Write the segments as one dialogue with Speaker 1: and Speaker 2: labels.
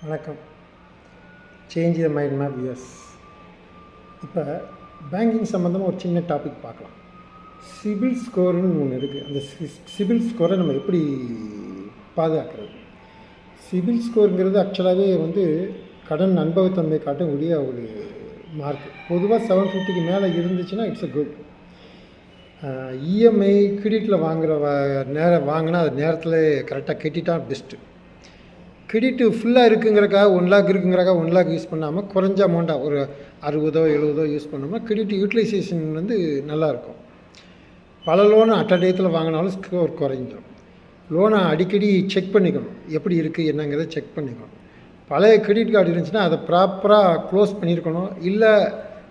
Speaker 1: வணக்கம். Change the mind map views. இப்போ banking சம்மந்தமாக ஒரு சின்ன டாபிக் பார்க்கலாம். சிபில் ஸ்கோருன்னு ஒன்று இருக்குது. அந்த சிபில் ஸ்கோரை நம்ம எப்படி பாதுகாக்கிறது? சிபில் ஸ்கோருங்கிறது ஆக்சுவலாகவே கடன் நம்பகத்தன்மை காட்டக்கூடிய ஒரு மார்க். பொதுவாக 750க்கு மேலே இருந்துச்சுன்னா இட்ஸ் அ குட். இஎம்ஐ கிரெடிட்டில் வாங்கினா அது நேரத்தில் கரெக்டாக கட்டிட்டா பெஸ்ட்டு. கிரெடிட்டு ஃபுல்லாக இருக்குங்கிறக்காக 1 லேக் இருக்குங்கிறக்காக 1 லேக் யூஸ் பண்ணாமல் குறைஞ்ச அமௌண்ட்டாக ஒரு 60-70 யூஸ் பண்ணோம்னா கிரெடிட் யூட்டிலைசேஷன் நல்லாயிருக்கும். பல லோனை டயத்தில் வாங்கினாலும் ஸ்கோர் குறைஞ்சிடும். லோனை அடிக்கடி செக் பண்ணிக்கணும், எப்படி இருக்குது என்னங்கிறத செக் பண்ணிக்கணும். பழைய கிரெடிட் கார்டு இருந்துச்சுன்னா அதை ப்ராப்பராக க்ளோஸ் பண்ணியிருக்கணும், இல்லை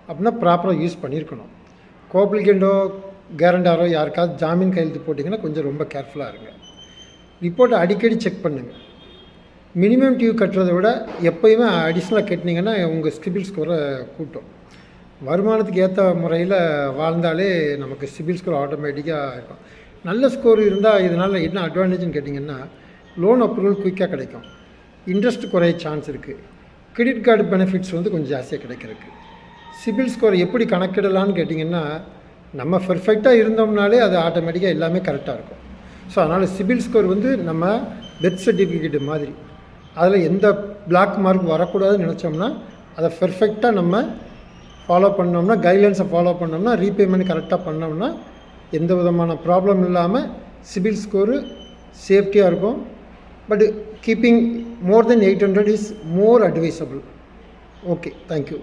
Speaker 1: அப்படின்னா ப்ராப்பராக யூஸ் பண்ணியிருக்கணும். கோப்ளிகண்டோ கேரண்டாரோ யாருக்காவது ஜாமீன் கையெழுத்து போட்டிங்கன்னா கொஞ்சம் ரொம்ப கேர்ஃபுல்லாக இருங்க. ரிப்போர்ட்டை அடிக்கடி செக் பண்ணுங்கள். மினிமம் டியூ கட்டுறதை விட எப்போயுமே அடிஷ்னலாக கட்டினீங்கன்னா உங்கள் சிபில் ஸ்கோரை கூட்டும். வருமானத்துக்கு ஏற்ற முறையில் வாழ்ந்தாலே நமக்கு சிபில் ஸ்கோர் ஆட்டோமேட்டிக்காக இருக்கும். நல்ல ஸ்கோர் இருந்தால் இதனால் என்ன அட்வான்டேஜ்னு கேட்டிங்கன்னா, லோன் அப்ரூவல் குயிக்காக கிடைக்கும், இன்ட்ரெஸ்ட் குறைய சான்ஸ் இருக்குது, கிரெடிட் கார்டு பெனிஃபிட்ஸ் கொஞ்சம் ஜாஸ்தியாக கிடைக்கிறதுக்கு. சிபில் ஸ்கோர் எப்படி கணக்கிடலான்னு கேட்டிங்கன்னா, நம்ம பர்ஃபெக்டாக இருந்தோம்னாலே அது ஆட்டோமேட்டிக்காக எல்லாமே கரெக்டாக இருக்கும். ஸோ அதனால் சிபில் ஸ்கோர் நம்ம டெத் சர்டிஃபிகேட்டு மாதிரி. அதில் எந்த பிளாக் மார்க் வரக்கூடாதுன்னு நினச்சோம்னா அதை பெர்ஃபெக்டாக நம்ம ஃபாலோ பண்ணோம்னா, கைட்லைன்ஸை ஃபாலோ பண்ணோம்னா, ரீபேமெண்ட் கரெக்டாக பண்ணோம்னா எந்த விதமான ப்ராப்ளம் இல்லாமல் சிபில் ஸ்கோரு சேஃப்டியாக இருக்கும். But keeping more then 800 is more advisable. Okay, thank you.